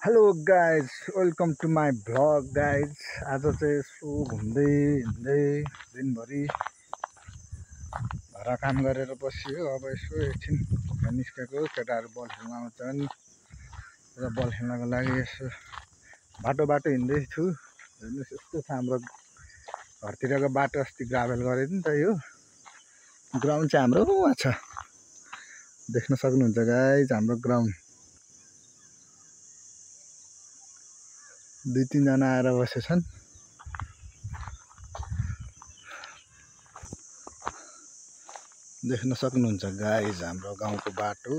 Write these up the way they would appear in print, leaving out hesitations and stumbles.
Hello guys, welcome to my vlog guys. आज चाहिँ यसो घुम्दै हिँड्दै दिनभरि घर काम गरेर बसियो। अब यसो एकछिन निस्केको, केटाहरू बल खेल्न आउँछन् र बल खेल्नको लागि यसो बाटो हिँड्दैछु। हेर्नुहोस्, यस्तो छ हाम्रो घरतिरको बाटो। अस्ति ग्राभेल गरेको नि त। यो ग्राउन्ड चाहिँ हाम्रो वहाँ छ, देख्न सक्नुहुन्छ गाइज हाम्रो ग्राउन्ड। 2-3 जना आएर बसेछन्। देख्न सक्नुहुन्छ गाइज हाम्रो गाउँको बाटो।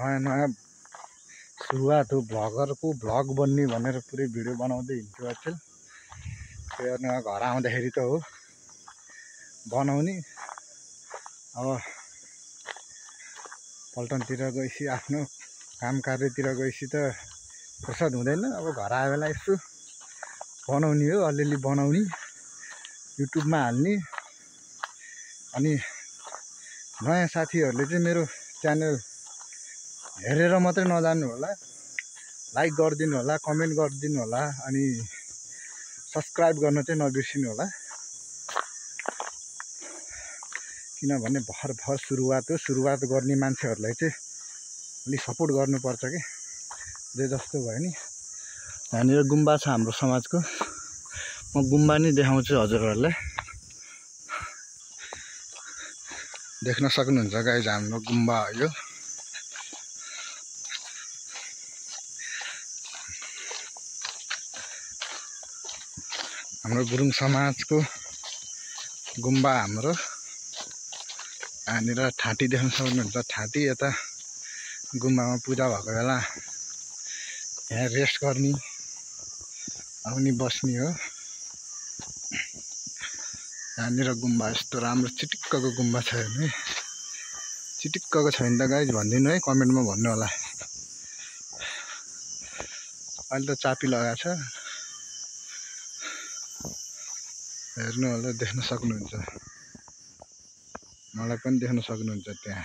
नयाँ सुरुवात हो भ्लगरको, भ्लग बन्ने भनेर पुरै भिडियो बनाउँदै हिँड्छु आजकल। त्यो घर आउँदाखेरि त हो बनाउने। अब पल्टनतिर गएपछि आफ्नो काम कार्यतिर गएपछि त फुर्सद हुँदैन। अब घर आए बेला यसो बनाउने हो, अलिअलि बनाउने, युट्युबमा हाल्ने। अनि नयाँ साथीहरूले चाहिँ मेरो च्यानल हेरेर मात्रै नजान्नु होला, लाइक गरिदिनु होला, कमेन्ट गरिदिनु होला, अनि सब्सक्राइब गर्न चाहिँ नबिर्सिनु होला। किनभने भर्खर सुरुवात हो। सुरुवात गर्ने मान्छेहरूलाई चाहिँ अलिक सपोर्ट गर्नुपर्छ कि जे जस्तो भयो नि। यहाँनिर गुम्बा छ हाम्रो समाजको। म गुम्बा नै देखाउँछु हजुरहरूलाई। देख्न सक्नुहुन्छ गाइज हाम्रो गुम्बा हो यो। हाम्रो गुरुङ समाजको गुम्बा हाम्रो। यहाँनिर ठाँटी देख्न सक्नुहुन्छ। ठाँटी यता गुम्बामा पूजा भएको बेला यहाँ रेस्ट गर्ने, आउने बस्ने हो। यहाँनिर गुम्बा यस्तो राम्रो चिटिक्कको गुम्बा छ हेर्नु। चिटिक्कको छैन त गाइज भनिदिनु है, कमेन्टमा भन्नु होला। अहिले त चापी लगाएको छ, हेर्नु होला, देख्न सक्नुहुन्छ। मलाई पनि देख्न सक्नुहुन्छ त्यहाँ।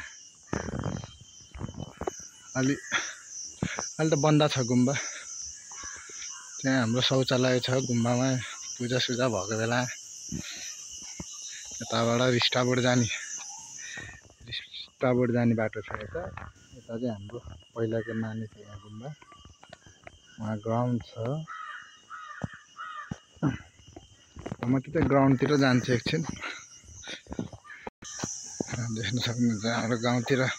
अलि त बन्द छ गुम्बा। त्यहाँ हाम्रो शौचालय छ गुम्बामा। पूजासुजा भएको बेला यताबाट रिस्टाबोर्ड जाने बाटो छ यता। यता चाहिँ हाम्रो पहिलाको नानी छ यहाँ गुम्बा। उहाँ ग्राउन्ड छ। म त्यतै ग्राउन्डतिर जान्छु एकछिन। देख्न सक्नुहुन्छ हाम्रो गाउँतिर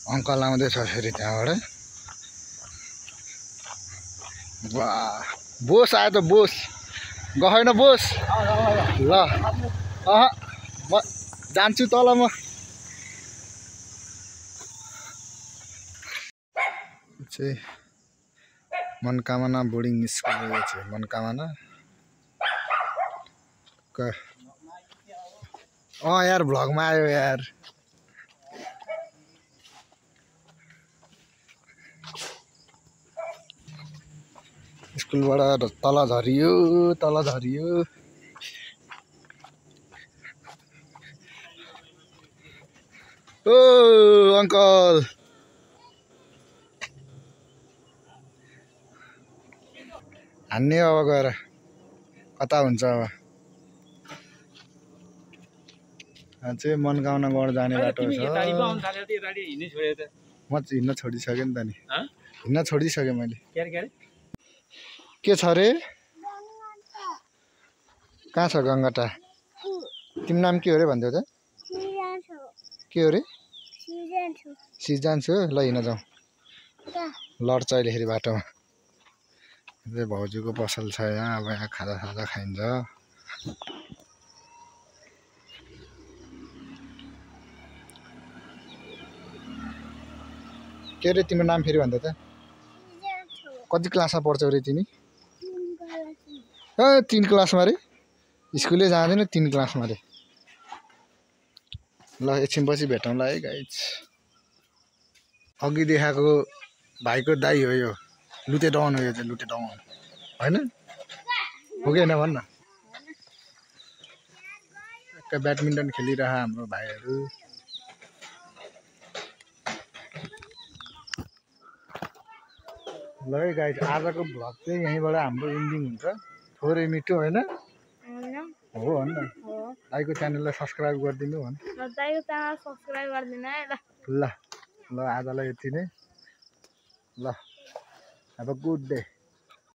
अङ्कल आउँदैछ फेरि त्यहाँबाट। वाह, बोस आयो त, बोस गएन बोस। ल म जान्छु तल। म चाहिँ मनकामना बोर्डिङ स्कुल छ। मनकामना यार भ्लगमा आयो यार। स्कुलबाट तल झरियो। ओ अङ्कल, हान्ने अब गएर कता हुन्छ अब। चाहिँ मनकामना गढ जाने बाटो छ। म हिँड्न छोडिसकेँ नि त नि। हिँड्न छोडिसकेँ मैले। के छ रे? कहाँ छ गङ्गटा? तिम्रो नाम के हो रे भन्थ्यौ त? के हो रे? सिजान्छु। ल हिँड जाउँ। लड्छ अहिलेखेरि बाटोमा। भाउजूको पसल छ यहाँ। अब यहाँ खाजा खाइन्छ। के रे तिम्रो नाम फेरि भन्दा त? कति क्लासमा पढ्छौ रे तिमी? 3 क्लासमा रे? स्कुलै जाँदैन, 3 क्लासमा रे। ल एकछिन पछि भेटौँला है गाइज। अघि देखाएको भाइको दाइ हो यो। लुते डाउन हो यो चाहिँ, लुते डाउन होइन? हो कि होइन भन्न। ब्याडमिन्टन खेलिरह हाम्रो भाइहरू। ल है गाइस आजको भ्लग चाहिँ यहीँबाट हाम्रो इन्डिङ हुन्छ थोरै मिठो होइन हो भन् न दाइको च्यानललाई सब्सक्राइब गरिदिनु भन् दाइको च्यानल सब्सक्राइब गरिदिनु है ल ल आजलाई यति नै ल हेभ अ गुड डे